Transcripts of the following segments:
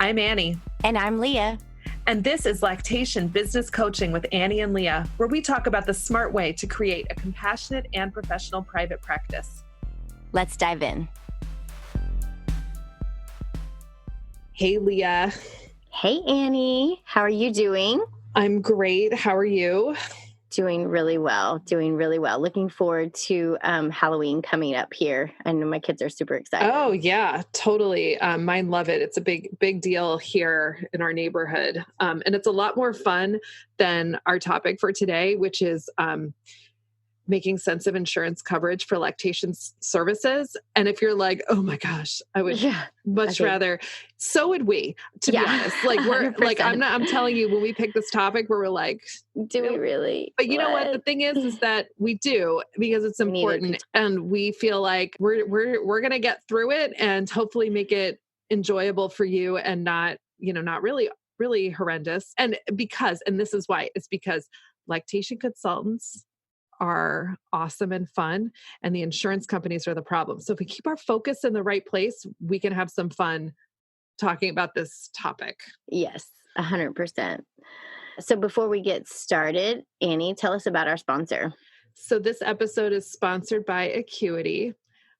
I'm Annie. And I'm Leah. And this is Lactation Business Coaching with Annie and Leah, where we talk about the smart way to create a compassionate and professional private practice. Let's dive in. Hey, Leah. Hey, Annie. How are you doing? I'm great. How are you? Doing really well. Looking forward to Halloween coming up here. I know my kids are super excited. Oh, yeah, totally. Mine love it. It's a big deal here in our neighborhood. And it's a lot more fun than our topic for today, which is making sense of insurance coverage for lactation services. And if you're like, oh my gosh, I would much rather, so would we, to be honest. Like we're 100%. like, I'm telling you, when we pick this topic, where we're like, do we really? But you know what? The thing is that we do, because it's important, and we feel like we're going to get through it and hopefully make it enjoyable for you and not really horrendous. And this is why, it's because lactation consultants are awesome and fun, and the insurance companies are the problem. So if we keep our focus in the right place, we can have some fun talking about this topic. Yes, 100%. So before we get started, Annie, tell us about our sponsor. So this episode is sponsored by Acuity,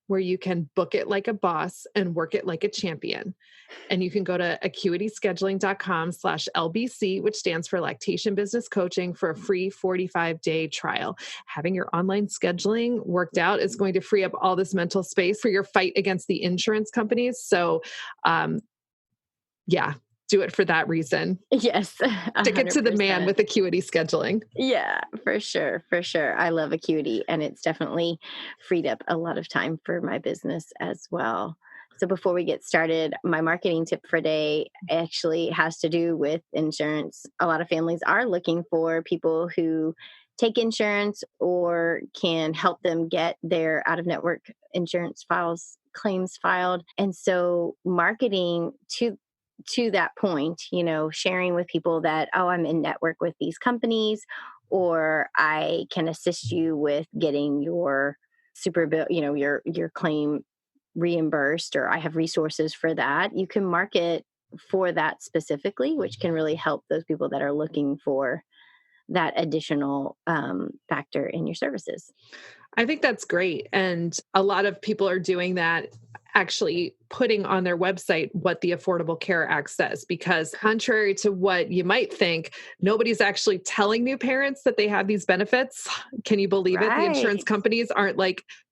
where you can book it like a boss and work it like a champion. And you can go to acuityscheduling.com/LBC, which stands for Lactation Business Coaching, for a free 45-day trial. Having your online scheduling worked out is going to free up all this mental space for your fight against the insurance companies. So, do it for that reason. Yes. 100%. Stick it to the man with Acuity scheduling. Yeah, for sure. I love Acuity, and it's definitely freed up a lot of time for my business as well. So before we get started, my marketing tip for today actually has to do with insurance. A lot of families are looking for people who take insurance or can help them get their out-of-network insurance claims filed. And so marketing to that point, sharing with people that, I'm in network with these companies, or I can assist you with getting your super bill, your claim reimbursed, or I have resources for that. You can market for that specifically, which can really help those people that are looking for that additional factor in your services. I think that's great. And a lot of people are doing that, actually putting on their website what the Affordable Care Act says, because contrary to what you might think, nobody's actually telling new parents that they have these benefits. Can you believe it? The insurance companies aren't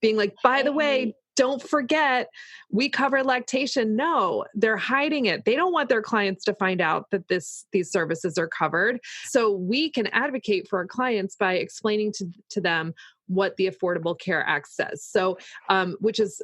being like, by the way, don't forget, we cover lactation. No, they're hiding it. They don't want their clients to find out that these services are covered. So we can advocate for our clients by explaining to them what the Affordable Care Act says. So, which is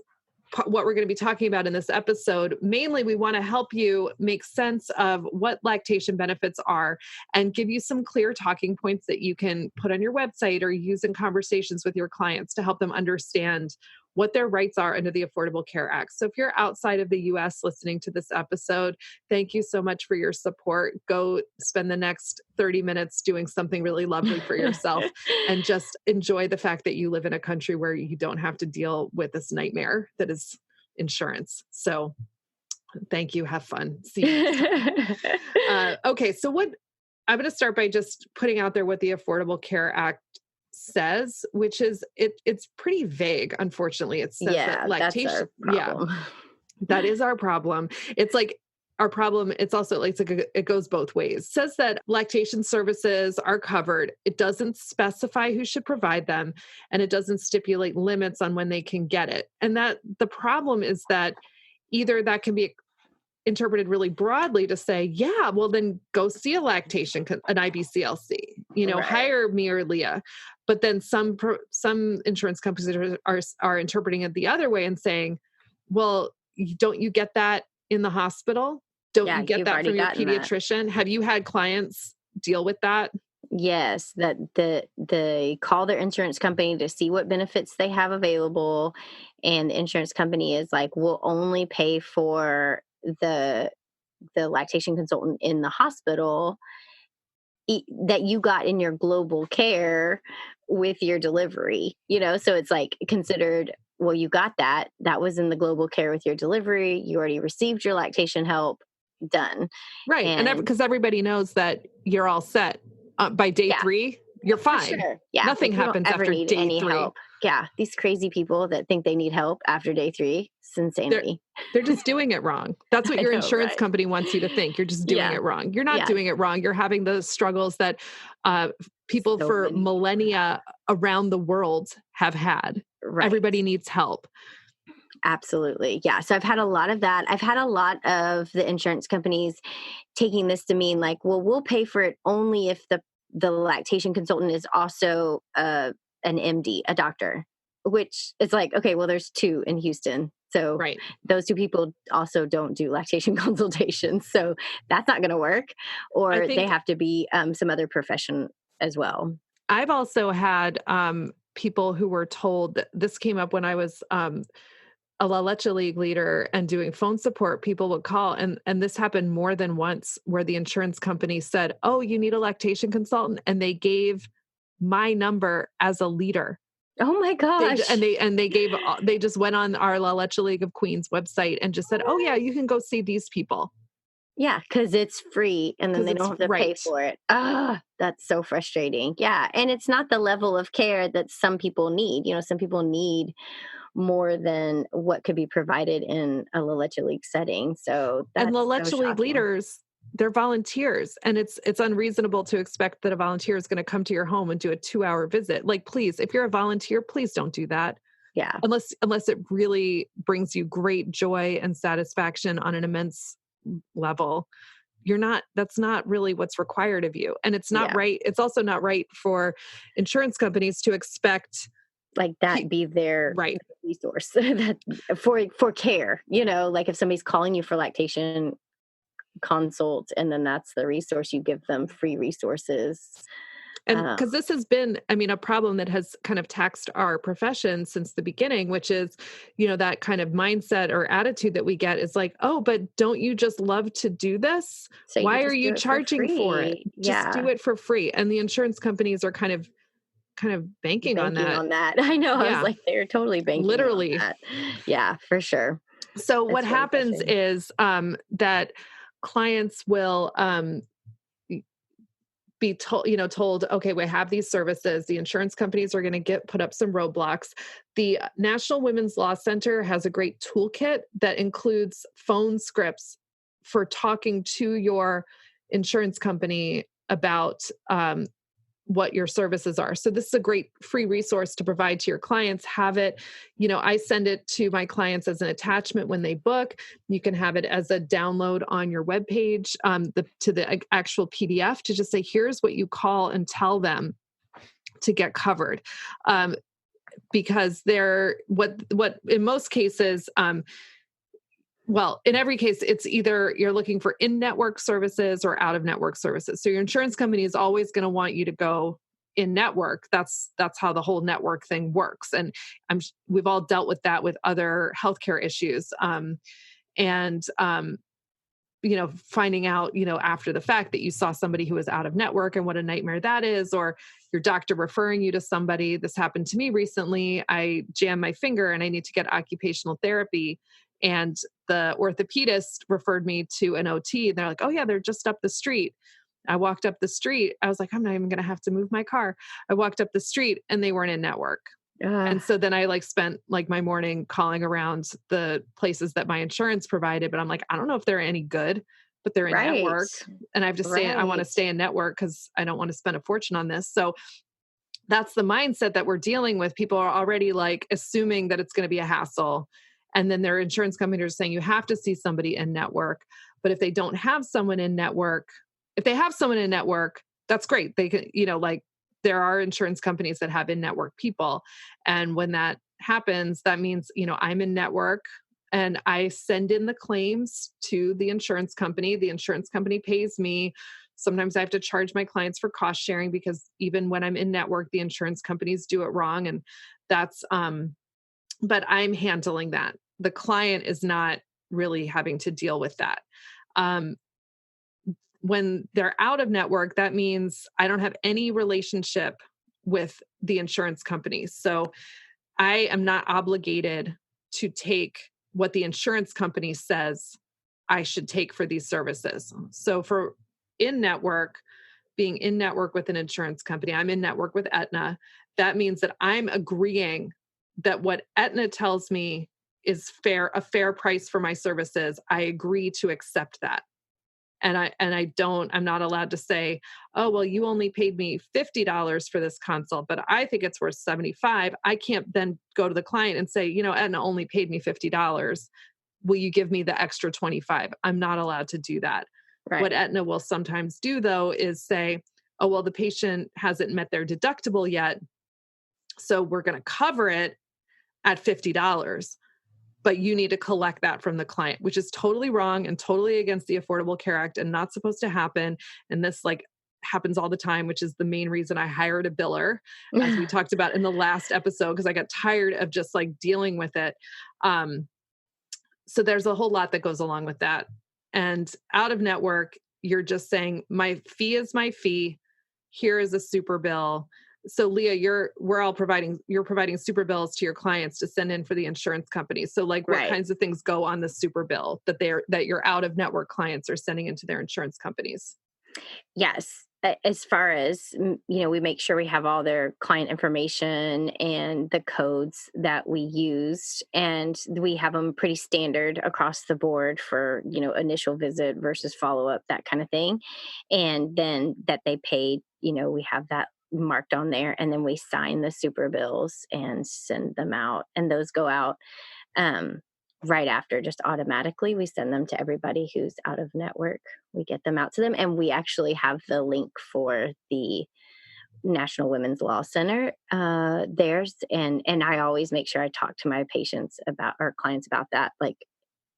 what we're going to be talking about in this episode. Mainly, we want to help you make sense of what lactation benefits are and give you some clear talking points that you can put on your website or use in conversations with your clients to help them understand what their rights are under the Affordable Care Act. So if you're outside of the US listening to this episode, thank you so much for your support. Go spend the next 30 minutes doing something really lovely for yourself and just enjoy the fact that you live in a country where you don't have to deal with this nightmare that is insurance. So thank you. Have fun. See you next time. Okay. So I'm going to start by just putting out there what the Affordable Care Act says, which is it's pretty vague. Unfortunately, it says that lactation. That's our problem. That is our problem. It's like our problem. It's also it goes both ways. It says that lactation services are covered. It doesn't specify who should provide them, and it doesn't stipulate limits on when they can get it. And that the problem is that either that can be interpreted really broadly to say, yeah, well then go see an IBCLC, hire me or Leah. But then some insurance companies are interpreting it the other way and saying, well, don't you get that in the hospital? Don't you get that from your pediatrician? Have you had clients deal with that? Yes, that they call their insurance company to see what benefits they have available. And the insurance company is like, we'll only pay for the lactation consultant in the hospital that you got in your global care with your delivery, so it's like considered, well, you got that was in the global care with your delivery. You already received your lactation help. done. Right. And And because everybody knows that you're all set by day yeah, 3, you're for fine. sure. Yeah, Nothing like, you don't happens ever after need day any 3. help. Yeah, these crazy people that think they need help after day 3, it's They're insanity. they're just doing it wrong. That's what I your know, insurance right? company wants you to think. You're just doing Yeah, it wrong. You're not yeah, doing it wrong. You're having those struggles that people so for many people millennia around the world have had. have. Right. Everybody needs help. Absolutely. Yeah. So I've had a lot of that. I've had a lot of the insurance companies taking this to mean like, well, we'll pay for it only if the lactation consultant is also an MD, a doctor, which is like, okay, well, there's 2 in Houston. So Right. those 2 people also don't do lactation consultations. So that's not going to work. I Or they think have to be some other profession as well. I've also had people who were told that this came up when I was a La Leche League leader and doing phone support. People would call, and this happened more than once, where the insurance company said, "Oh, you need a lactation consultant," and they gave my number as a leader. Oh my gosh. They just went on our La Leche League of Queens website and just said, "Oh yeah, you can go see these people." Yeah, because it's free and then Because they it's don't have to pay right. for it. Ah, that's so frustrating. Yeah, and it's not the level of care that some people need. Some people need more than what could be provided in a La Leche League setting. So And La that's so Leche League shocking. leaders, they're volunteers, and it's unreasonable to expect that a volunteer is going to come to your home and do a 2-hour visit. Like, please, if you're a volunteer, please don't do that. Yeah, Unless it really brings you great joy and satisfaction on an immense level. That's not really what's required of you. And it's not yeah. right. It's also not right for insurance companies to expect Like that pe- be their right. resource that for care. Like if somebody's calling you for lactation consult, and then that's the resource you give them free resources. And Um, because this has been, I mean, a problem that has kind of taxed our profession since the beginning, which is, that kind of mindset or attitude that we get is like, oh, but don't you just love to do this? so you Why are just do you it for charging for it? free. Just do Yeah. it for free. And the insurance companies are kind of banking on Banking that. on that. I know. I was Yeah, like, they're totally banking on literally. that. Yeah, for sure. So what That's really happens frustrating. is that clients will be told, okay, we have these services. The insurance companies are going to put up some roadblocks. The National Women's Law Center has a great toolkit that includes phone scripts for talking to your insurance company about what your services are. So this is a great free resource to provide to your clients. Have it, I send it to my clients as an attachment when they book. You can have it as a download on your webpage, to the actual PDF, to just say, here's what you call and tell them to get covered. Because they're what in most cases, well, in every case, it's either you're looking for in-network services or out-of-network services. So your insurance company is always going to want you to go in-network. That's how the whole network thing works. And we've all dealt with that with other healthcare issues. And finding out, after the fact that you saw somebody who was out of network and what a nightmare that is, or your doctor referring you to somebody. This happened to me recently. I jammed my finger and I need to get occupational therapy. And the orthopedist referred me to an OT. And they're like, oh yeah, they're just up the street. I walked up the street. I was like, I'm not even going to have to move my car. I walked up the street and they weren't in network. Ugh, And so then I spent my morning calling around the places that my insurance provided, but I'm like, I don't know if they're any good, but they're in right. network. And I want to Right. stay in network because I don't want to spend a fortune on this. So that's the mindset that we're dealing with. People are already assuming that it's going to be a hassle. And then their insurance companies are saying you have to see somebody in network. But if they don't have someone in network, if they have someone in network, that's great. They can, there are insurance companies that have in network people. And when that happens, that means, I'm in network and I send in the claims to the insurance company. The insurance company pays me. Sometimes I have to charge my clients for cost sharing because even when I'm in network, the insurance companies do it wrong. And that's, but I'm handling that. The client is not really having to deal with that. Um, when they're out of network, that means I don't have any relationship with the insurance companies. So I am not obligated to take what the insurance company says I should take for these services. So for in network, being in network with an insurance company, I'm in network with Aetna. That means that I'm agreeing that what Aetna tells me is fair, a fair price for my services. I agree to accept that. I'm not allowed to say, oh, well, you only paid me $50 for this consult, but I think it's worth 75. I can't then go to the client and say, Aetna only paid me $50. Will you give me the extra 25? I'm not allowed to do that. What Right. Aetna will sometimes do, though, is say, oh, well, the patient hasn't met their deductible yet, so we're going to cover it at $50, but you need to collect that from the client, which is totally wrong and totally against the Affordable Care Act and not supposed to happen. And this happens all the time, which is the main reason I hired a biller, as we talked about in the last episode, because I got tired of just dealing with it. So there's a whole lot that goes along with that. And out of network, you're just saying, my fee is my fee. Here is a super bill. So Leah, you're providing super bills to your clients to send in for the insurance company. So what Right. kinds of things go on the super bill that your out of network clients are sending into their insurance companies? Yes. As far as, we make sure we have all their client information and the codes that we used, and we have them pretty standard across the board for, initial visit versus follow up, that kind of thing. And then that they paid, we have that marked on there, and then we sign the super bills and send them out. And those go out um, right after, just automatically. We send them to everybody who's out of network. We get them out to them, and we actually have the link for the National Women's Law Center theirs. And I always make sure I talk to my patients about, our clients about that. Like,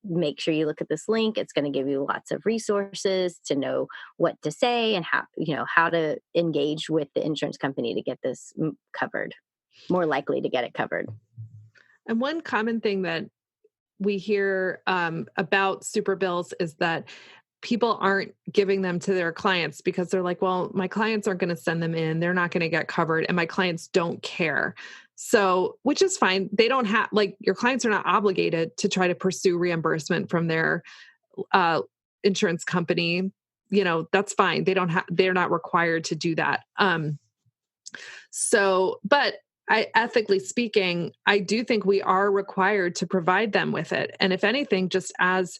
make sure you look at this link. It's going to give you lots of resources to know what to say and how to engage with the insurance company to get this covered, more likely to get it covered. And one common thing that we hear about super bills is that people aren't giving them to their clients because they're like, well, my clients aren't going to send them in. They're not going to get covered. And my clients don't care. So, which is fine. They don't have, your clients are not obligated to try to pursue reimbursement from their insurance company. That's fine. They're not required to do that. But ethically speaking, I do think we are required to provide them with it. And if anything, just as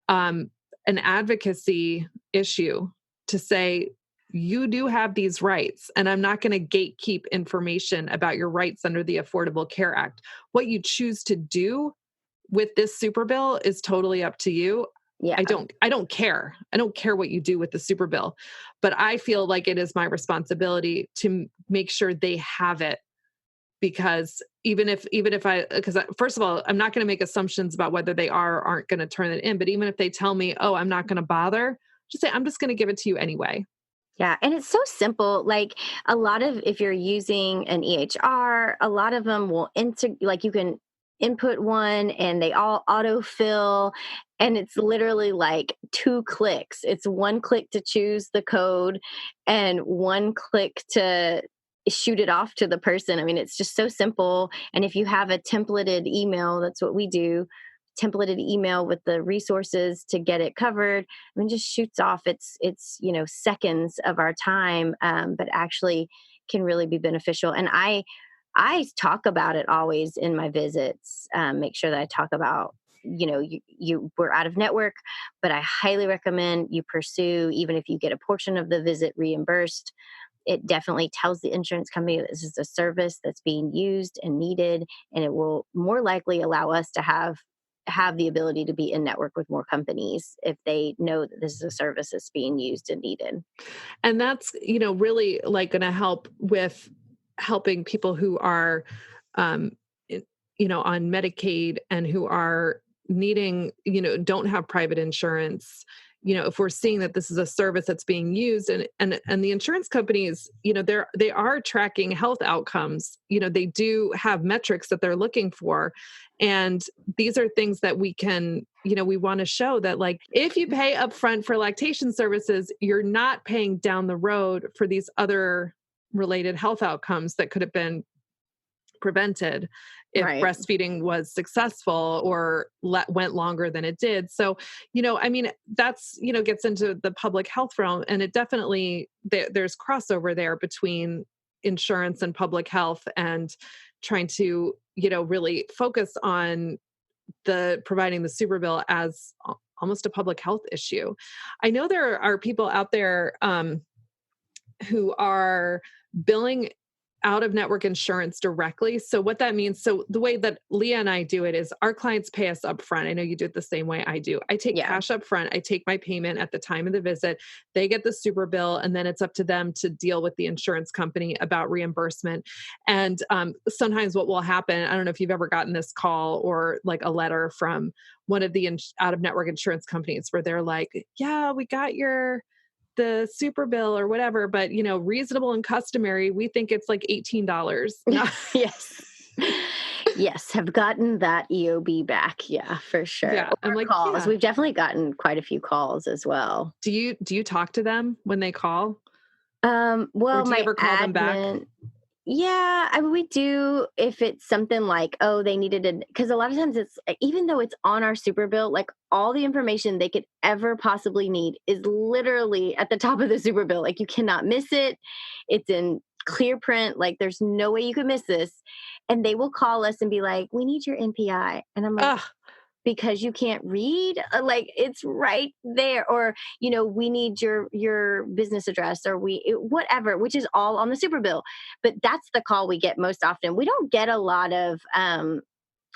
an advocacy issue, to say, you do have these rights, and I'm not going to gatekeep information about your rights under the Affordable Care Act. What you choose to do with this super bill is totally up to you. Yeah. I don't care. I don't care what you do with the super bill, but I feel like it is my responsibility to make sure they have it. Because because first of all, I'm not going to make assumptions about whether they are or aren't going to turn it in. But even if they tell me, oh, I'm not going to bother, just say, I'm just going to give it to you anyway. Yeah. And it's so simple. Like, a lot of, if you're using an EHR, a lot of them will you can input one and they all autofill. And it's literally like 2 clicks. It's 1 click to choose the code and 1 click to shoot it off to the person. I mean, it's just so simple. And if you have a templated email, that's what we do, templated email with the resources to get it covered. I mean, just shoots off. It's seconds of our time, but actually can really be beneficial. And I talk about it always in my visits. Make sure that I talk about, you we're out of network, but I highly recommend you pursue, even if you get a portion of the visit reimbursed. It definitely tells the insurance company that this is a service that's being used and needed, and it will more likely allow us to have the ability to be in network with more companies if they know that this is a service that's being used and needed. And that's, really going to help with helping people who are, on Medicaid and who are needing, don't have private insurance. If we're seeing that this is a service that's being used, and the insurance companies, they are tracking health outcomes. They do have metrics that they're looking for. And these are things that we can, we want to show that, if you pay upfront for lactation services, you're not paying down the road for these other related health outcomes that could have been prevented if Right. breastfeeding was successful or went longer than it did. So, I mean, that's, gets into the public health realm, and it definitely, there's crossover there between insurance and public health, and trying to, really focus on the providing the super bill as almost a public health issue. I know there are people out there who are billing out of network insurance directly. So what that means, so the way that Leah and I do it is our clients pay us up front. I know you do it the same way I do. I take Yeah. cash up front. I take my payment at the time of the visit. They get the super bill, and then it's up to them to deal with the insurance company about reimbursement. And sometimes what will happen, I don't know if you've ever gotten this call or like a letter from one of the out of network insurance companies where they're like, yeah, we got the super bill or whatever, but reasonable and customary, we think it's like $18. No. Yes. Yes, have gotten that EOB back. Yeah, for sure. Yeah. I'm Or like, calls. yeah. We've definitely gotten quite a few calls as well. Do you talk to them when they call? Or Well, do you my ever call them back? admin, yeah, I mean, we do if it's something like, oh, they needed it. Because a lot of times it's, even though it's on our super bill, like all the information they could ever possibly need is literally at the top of the super bill. Like you cannot miss it. It's in clear print. Like there's no way you could miss this. And they will call us and be like, we need your NPI. And I'm like, Ugh. because you can't read, like it's right there, or we need your business address, or whatever, which is all on the super bill. But that's the call we get most often. We don't get a lot of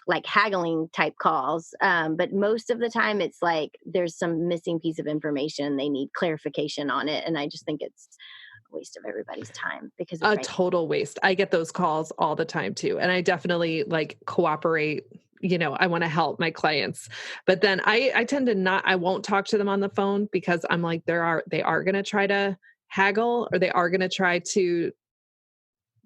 like haggling type calls, but most of the time it's like there's some missing piece of information, they need clarification on it, and I just think it's a waste of everybody's time because it's A right. total waste. I get those calls all the time too. And I definitely like cooperate. I want to help my clients, but then I tend to not, I won't talk to them on the phone because I'm like, they are going to try to haggle, or they are going to try to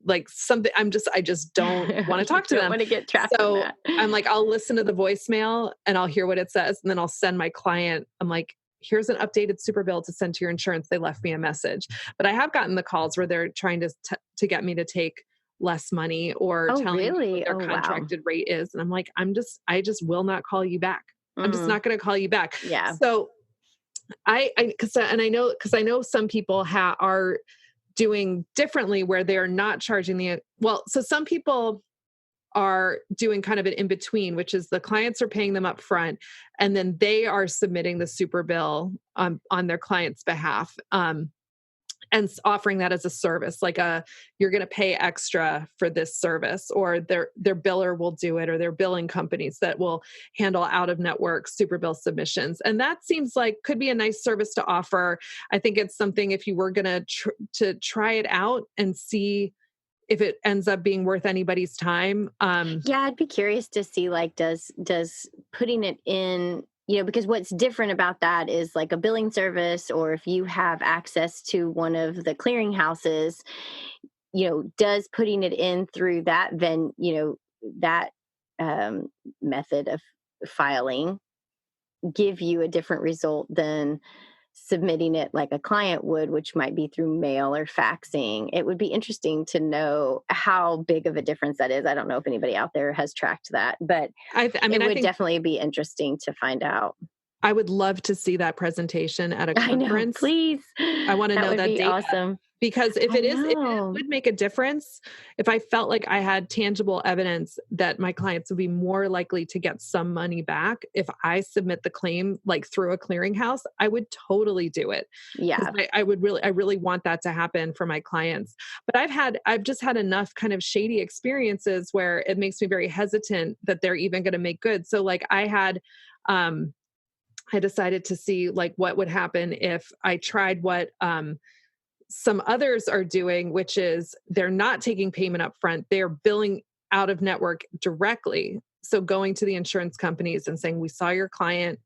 like something. I just don't want to You talk to don't them. want to get trapped in So that. I'm like, I'll listen to the voicemail and I'll hear what it says. And then I'll send my client, I'm like, here's an updated super bill to send to your insurance. They left me a message. But I have gotten the calls where they're trying to get me to take less money, or Oh, telling me what really? their Oh, wow. contracted rate is. And I'm like, I just will not call you back. I'm just Mm, not going to call you back. yeah. So because I know some people are doing differently where they are not charging so some people are doing kind of an in between, which is the clients are paying them up front, and then they are submitting the super bill on their client's behalf, and offering that as a service, like you're going to pay extra for this service, or their biller will do it, or their billing companies that will handle out of network super bill submissions. And that seems like could be a nice service to offer. I think it's something, if you were going to try it out and see if it ends up being worth anybody's time. Yeah, I'd be curious to see, like, does putting it in, because what's different about that is like a billing service, or if you have access to one of the clearinghouses, does putting it in through that method of filing give you a different result than submitting it like a client would, which might be through mail or faxing. It would be interesting to know how big of a difference that is. I don't know if anybody out there has tracked that, but I mean, it I would think definitely be interesting to find out. I would love to see that presentation at a I know, conference. please. I want to That know would that be data. awesome. Because if I it know. would make a difference, if I felt like I had tangible evidence that my clients would be more likely to get some money back if I submit the claim like through a clearinghouse, I would totally do it. Because Yeah. I really want that to happen for my clients. But I've just had enough kind of shady experiences where it makes me very hesitant that they're even going to make good. So like I decided to see like what would happen if I tried what some others are doing, which is they're not taking payment up front. They're billing out of network directly. So going to the insurance companies and saying, we saw your client,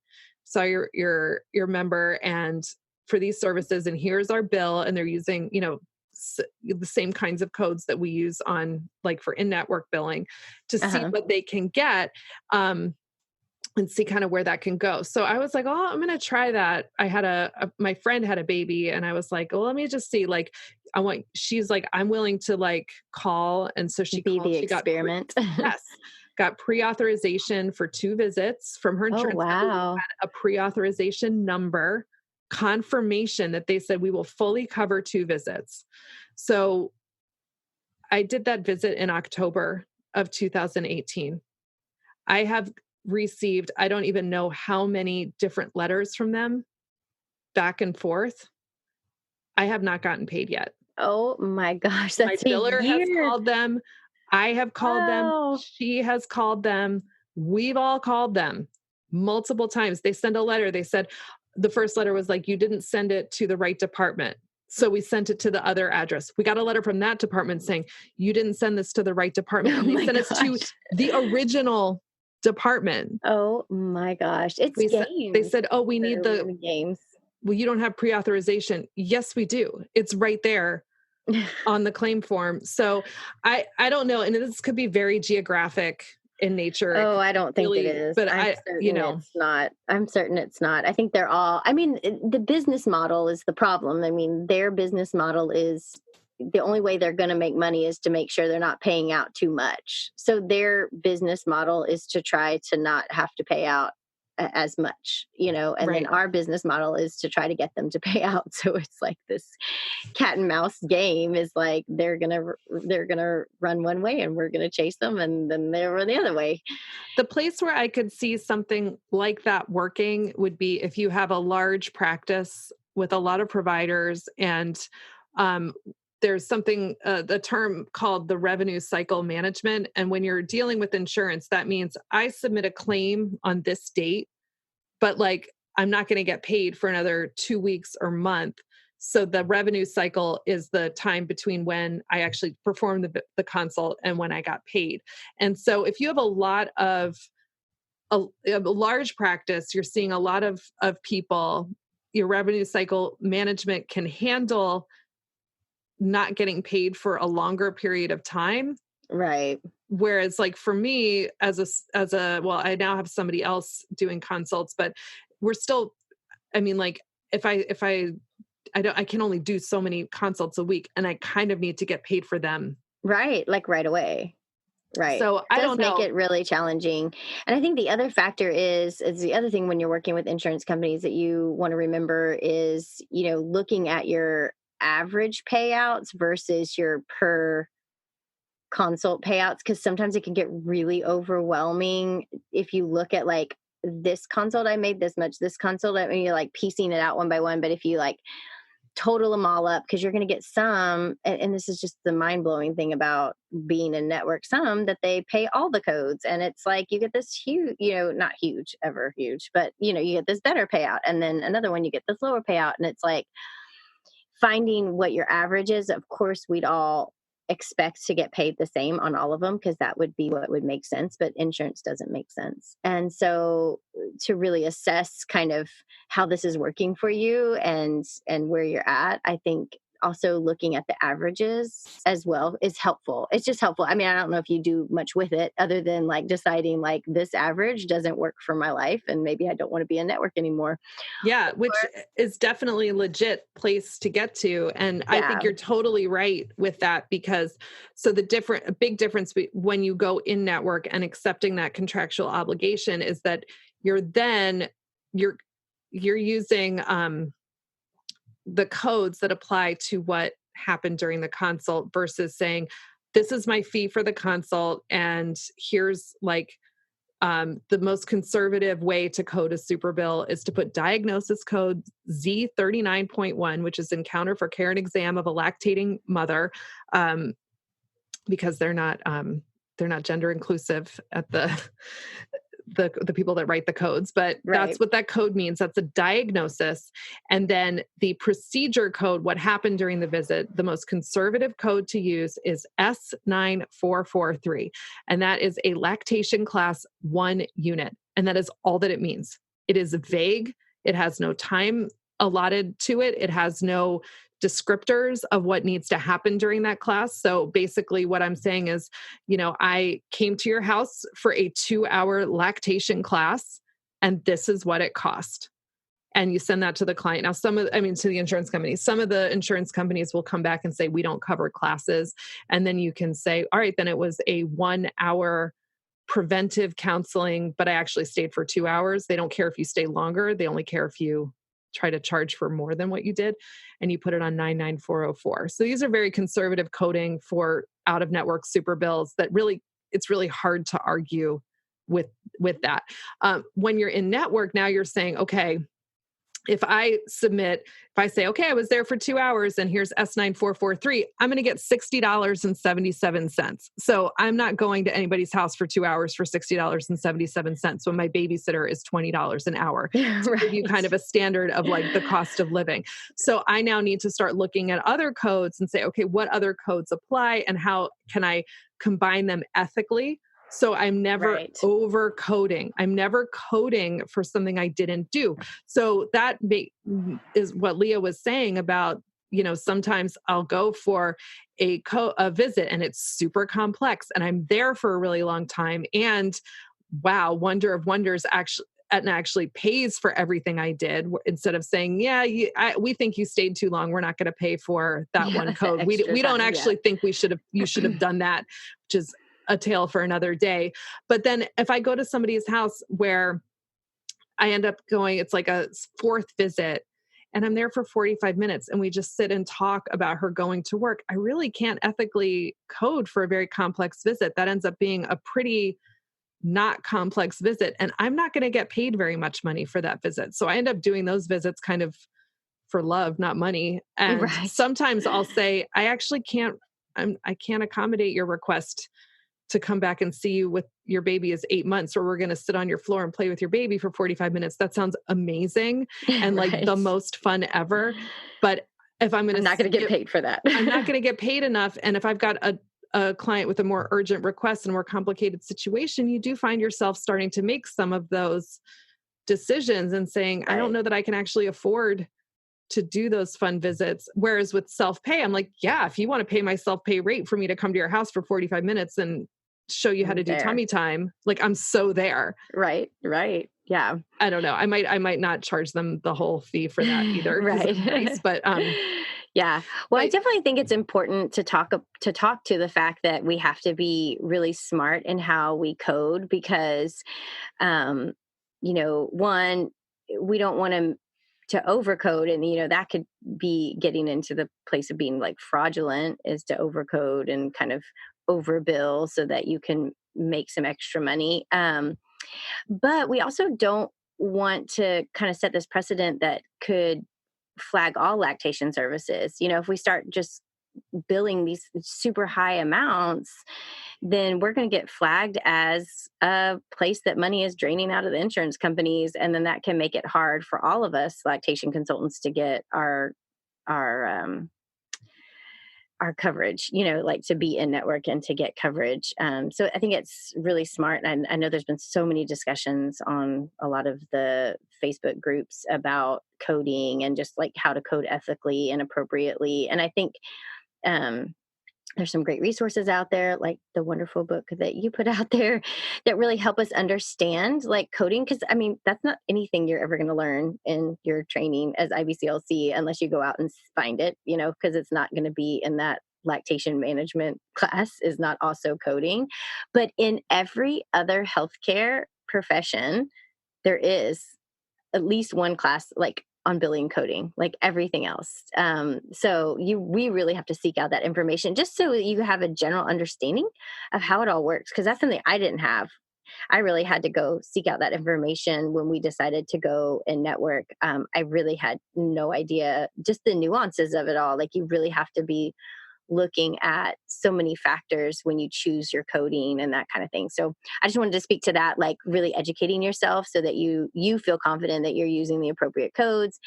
saw your member, and for these services, and here's our bill. And they're using, the same kinds of codes that we use on like for in-network billing to see Uh-huh. what they can get. and see kind of where that can go. So I was like, oh, I'm going to try that. I had my friend had a baby and I was like, well, let me just see, like, she's like, I'm willing to like call. And so she Be called, the she got, experiment. yes, got pre-authorization for 2 visits from her Oh, insurance company. We wow. had a pre-authorization number, confirmation that they said we will fully cover 2 visits. So I did that visit in October of 2018. I have received, I don't even know how many different letters from them back and forth. I have not gotten paid yet. Oh my gosh, My that's a biller has year. called them. I have called them. Wow. She has called them. We've all called them multiple times. They send a letter. They said the first letter was like, you didn't send it to the right department. So we sent it to the other address. We got a letter from that department saying, you didn't send this to the right department. Oh And they my sent us to gosh. the original department. Oh my gosh. It's They games. said, oh, we need Literally games. well, you don't have pre-authorization. Yes, we do. It's right there on the claim form. So I don't know. And this could be very geographic in nature. It Oh, could I don't think it really, is. but I'm you certain know, it's not. I'm certain it's not. I think they're all, I mean, the business model is the problem. I mean, their business model is the only way they're going to make money is to make sure they're not paying out too much. So their business model is to try to not have to pay out as much, and then right. our business model is to try to get them to pay out. So it's like this cat and mouse game is like they're gonna run one way and we're gonna chase them and then they'll run the other way. The place where I could see something like that working would be if you have a large practice with a lot of providers and um, there's something, the term called the revenue cycle management. And when you're dealing with insurance, that means I submit a claim on this date, but like I'm not going to get paid for another 2 weeks or month. So the revenue cycle is the time between when I actually performed the consult and when I got paid. And so if you have a large practice, you're seeing a lot of people, your revenue cycle management can handle not getting paid for a longer period of time. Right. Whereas like for me well, I now have somebody else doing consults, but we're still, I mean, like I can only do so many consults a week and I kind of need to get paid for them. Right, like right away. Right. So It I does don't make know. it really challenging. And I think the other factor is the other thing when you're working with insurance companies that you want to remember is, looking at your average payouts versus your per consult payouts, because sometimes it can get really overwhelming if you look at like this consult I made this much, this consult I mean, you're like piecing it out one by one. But if you like total them all up, because you're going to get some, and this is just the mind-blowing thing about being in network, some that they pay all the codes and it's like you get this huge, not huge ever huge, but you get this better payout, and then another one you get this lower payout, and it's like finding what your average is. Of course we'd all expect to get paid the same on all of them because that would be what would make sense, but insurance doesn't make sense. And so to really assess kind of how this is working for you and where you're at, I think also looking at the averages as well is helpful. It's just helpful. I mean, I don't know if you do much with it other than like deciding like this average doesn't work for my life and maybe I don't want to be a network anymore. Yeah, which Or, is definitely a legit place to get to. And I think yeah, you're totally right with that because so a big difference when you go in network and accepting that contractual obligation is that you're you're using the codes that apply to what happened during the consult versus saying, this is my fee for the consult. And here's like the most conservative way to code a super bill is to put diagnosis code Z39.1, which is encounter for care and exam of a lactating mother, because they're not gender inclusive at the people that write the codes, but right. that's what that code means. That's a diagnosis. And then the procedure code, what happened during the visit, the most conservative code to use is S9443. And that is a lactation class 1 unit. And that is all that it means. It is vague. It has no time allotted to it. It has no descriptors of what needs to happen during that class. So basically what I'm saying is, I came to your house for a 2-hour lactation class, and this is what it cost. And you send that to the client. Now, to the insurance companies, some of the insurance companies will come back and say, we don't cover classes. And then you can say, all right, then it was a 1-hour preventive counseling, but I actually stayed for 2 hours. They don't care if you stay longer. They only care if you try to charge for more than what you did, and you put it on 99404. So these are very conservative coding for out of network super bills that really, it's really hard to argue with that. When you're in network, now you're saying, okay, if I say, okay, I was there for 2 hours and here's S9443, I'm going to get $60.77. So I'm not going to anybody's house for 2 hours for $60.77 when my babysitter is $20 an hour. To give you kind of a standard of like the cost of living. So I now need to start looking at other codes and say, okay, what other codes apply and how can I combine them ethically? So I'm never over coding. I'm never coding for something I didn't do. So that is what Leah was saying about, sometimes I'll go for a visit and it's super complex and I'm there for a really long time. And wow, wonder of wonders, Aetna actually pays for everything I did instead of saying, yeah, we think you stayed too long. We're not going to pay for that one code. We don't actually think you should have done that, which is a tale for another day. But then if I go to somebody's house where I end up going, it's like a fourth visit and I'm there for 45 minutes and we just sit and talk about her going to work, I really can't ethically code for a very complex visit. That ends up being a pretty not complex visit. And I'm not going to get paid very much money for that visit. So I end up doing those visits kind of for love, not money. And sometimes I'll say, I can't accommodate your request to come back and see you with your baby is 8 months, or we're going to sit on your floor and play with your baby for 45 minutes. That sounds amazing and like the most fun ever. But if I'm not going to get paid for that, I'm not going to get paid enough. And if I've got a client with a more urgent request and a more complicated situation, you do find yourself starting to make some of those decisions and saying, I don't know that I can actually afford to do those fun visits. Whereas with self-pay, I'm like, yeah, if you want to pay my self-pay rate for me to come to your house for 45 minutes and show you how to do tummy time, like I'm so there. Right. Yeah. I don't know. I might not charge them the whole fee for that either. Right. Nice, but yeah. Well, I definitely think it's important to talk to the fact that we have to be really smart in how we code because, one, we don't want to overcode, and that could be getting into the place of being like fraudulent, is to overcode and kind of overbill so that you can make some extra money. But we also don't want to kind of set this precedent that could flag all lactation services. If we start just billing these super high amounts, then we're going to get flagged as a place that money is draining out of the insurance companies. And then that can make it hard for all of us lactation consultants to get our coverage, like to be in network and to get coverage. So I think it's really smart. And I know there's been so many discussions on a lot of the Facebook groups about coding and just like how to code ethically and appropriately. And I think there's some great resources out there, like the wonderful book that you put out there that really help us understand like coding. Cause that's not anything you're ever going to learn in your training as IBCLC unless you go out and find it, cause it's not going to be in that lactation management class is not also coding. But in every other healthcare profession, there is at least one class like on billing coding, like everything else. So we really have to seek out that information just so that you have a general understanding of how it all works. Cause that's something I didn't have. I really had to go seek out that information when we decided to go in network. I really had no idea just the nuances of it all. Like you really have to be looking at so many factors when you choose your coding and that kind of thing. So I just wanted to speak to that, like really educating yourself so that you feel confident that you're using the appropriate codes.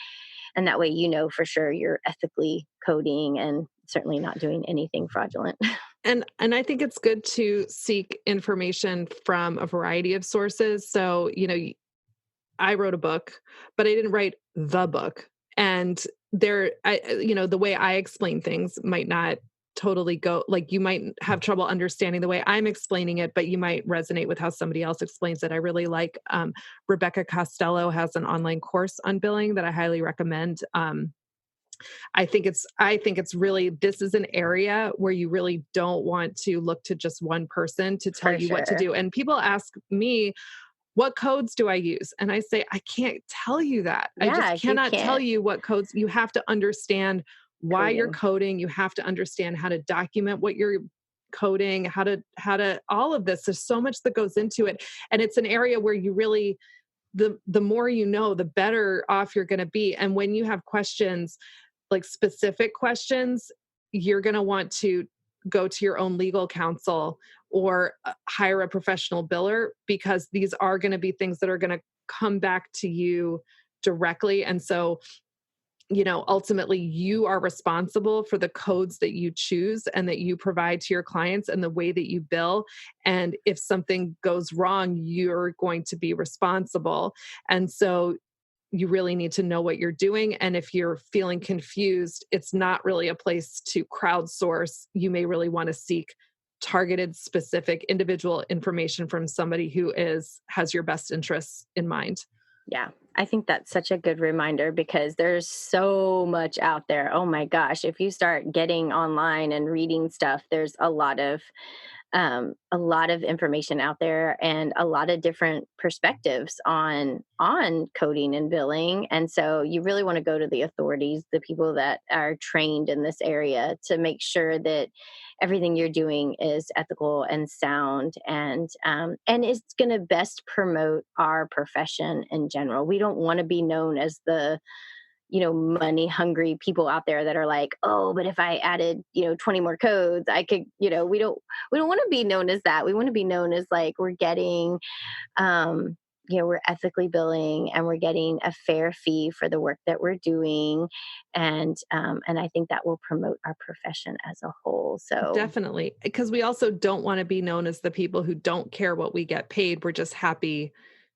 And that way, for sure you're ethically coding and certainly not doing anything fraudulent. And I think it's good to seek information from a variety of sources. So, I wrote a book, but I didn't write the book. And the way I explain things might not totally go, like you might have trouble understanding the way I'm explaining it, but you might resonate with how somebody else explains it. I really like, Rebecca Costello has an online course on billing that I highly recommend. I think it's really, this is an area where you really don't want to look to just one person to tell For you what to sure. do. And people ask me, what codes do I use? And I say, I can't tell you that. I just Yeah, you cannot tell can't you what codes. You have to understand why you're coding. coding. You have to understand how to document what you're coding, how to all of this. There's so much that goes into it. And it's an area where you really, the more you know, the better off you're going to be. And when you have questions, like specific questions, you're going to want to go to your own legal counsel or hire a professional biller, because these are going to be things that are going to come back to you directly. And so, ultimately you are responsible for the codes that you choose and that you provide to your clients and the way that you bill. And if something goes wrong, you're going to be responsible. And so you really need to know what you're doing. And if you're feeling confused, it's not really a place to crowdsource. You may really want to seek targeted, specific, individual information from somebody who has your best interests in mind. Yeah, I think that's such a good reminder because there's so much out there. Oh my gosh, if you start getting online and reading stuff, there's a lot of information out there and a lot of different perspectives on coding and billing. And so you really want to go to the authorities, the people that are trained in this area, to make sure that everything you're doing is ethical and sound, and it's going to best promote our profession in general. We don't want to be known as the money hungry people out there that are like, oh, but if I added 20 more codes, I could, we don't want to be known as that. We want to be known as like we're getting we're ethically billing and we're getting a fair fee for the work that we're doing. And I think that will promote our profession as a whole. So Definitely. Because we also don't want to be known as the people who don't care what we get paid. We're just happy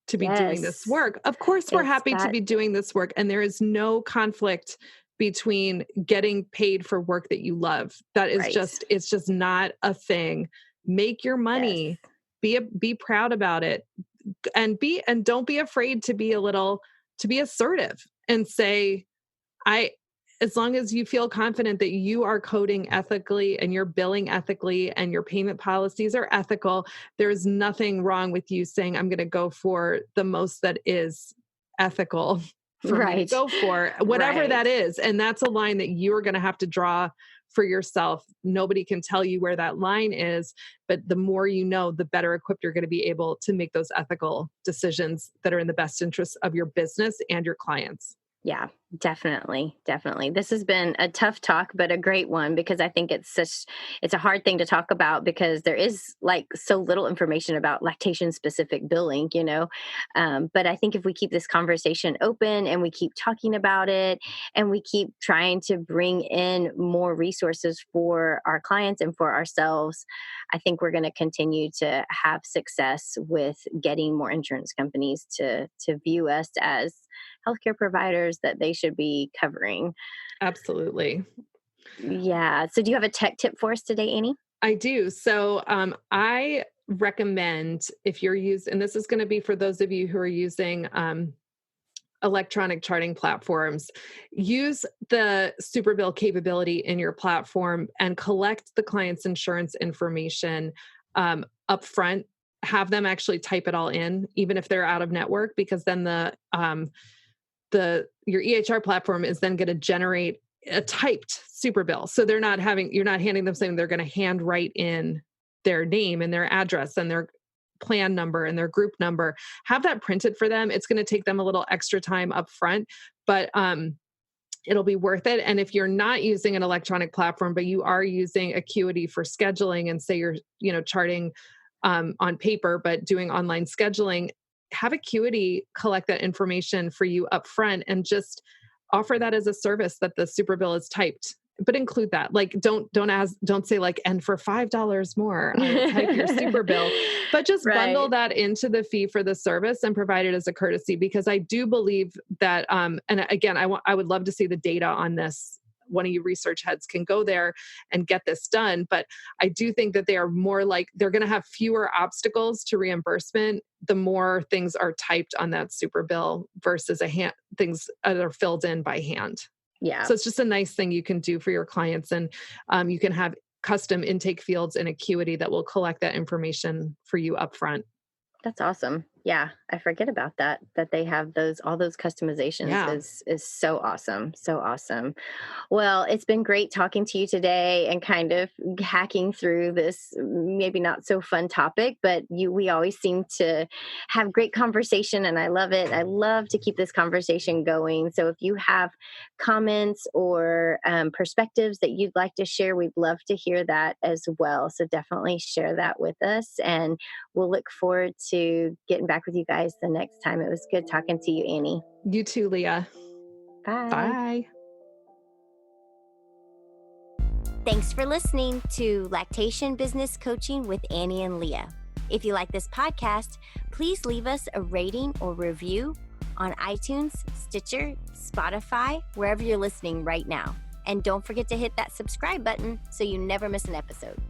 to be doing this yes, work. Of course, we're it's happy to that be doing this work. And there is no conflict between getting paid for work that you love. That is right. it's just not a thing. Make your Yes. money. Be proud about it. And don't be afraid to be assertive and say, I as long as you feel confident that you are coding ethically and you're billing ethically and your payment policies are ethical, there's nothing wrong with you saying, I'm going to go for the most that is ethical for me to Right. go for, whatever Right. that is. And that's a line that you're going to have to draw for yourself. Nobody can tell you where that line is, but the more you know, the better equipped you're going to be able to make those ethical decisions that are in the best interest of your business and your clients. Yeah, definitely. Definitely. This has been a tough talk, but a great one because I think it's a hard thing to talk about because there is like so little information about lactation specific billing. But I think if we keep this conversation open and we keep talking about it and we keep trying to bring in more resources for our clients and for ourselves, I think we're going to continue to have success with getting more insurance companies to view us as healthcare providers that they should be covering. Absolutely. Yeah. So, do you have a tech tip for us today, Annie? I do. So I recommend, if you're using, and this is going to be for those of you who are using electronic charting platforms, use the Superbill capability in your platform and collect the client's insurance information up front. Have them actually type it all in, even if they're out of network, because then your EHR platform is then going to generate a typed super bill. So you're not handing them something, they're going to hand write in their name and their address and their plan number and their group number. Have that printed for them. It's going to take them a little extra time up front, but it'll be worth it. And if you're not using an electronic platform, but you are using Acuity for scheduling, and say you're, charting on paper, but doing online scheduling, have Acuity collect that information for you up front and just offer that as a service, that the super bill is typed but include that. Like, don't say like, and for $5 more, I will type your super bill, but just bundle Right. that into the fee for the service and provide it as a courtesy, because I do believe that, and again, I would love to see the data on this. One of you research heads can go there and get this done. But I do think that they are more like, they're going to have fewer obstacles to reimbursement the more things are typed on that super bill versus things that are filled in by hand. Yeah. So it's just a nice thing you can do for your clients. And you can have custom intake fields in Acuity that will collect that information for you upfront. That's awesome. Yeah, I forget about that they have all those customizations Yeah. is so awesome. So awesome. Well, it's been great talking to you today and kind of hacking through this maybe not so fun topic, but we always seem to have great conversation and I love it. I love to keep this conversation going. So if you have comments or perspectives that you'd like to share, we'd love to hear that as well. So definitely share that with us and we'll look forward to getting back with you guys the next time. It was good talking to you, Annie. You too, Leah. Bye. Bye. Thanks for listening to Lactation Business Coaching with Annie and Leah. If you like this podcast, please leave us a rating or review on iTunes, Stitcher, Spotify, wherever you're listening right now. And don't forget to hit that subscribe button so you never miss an episode.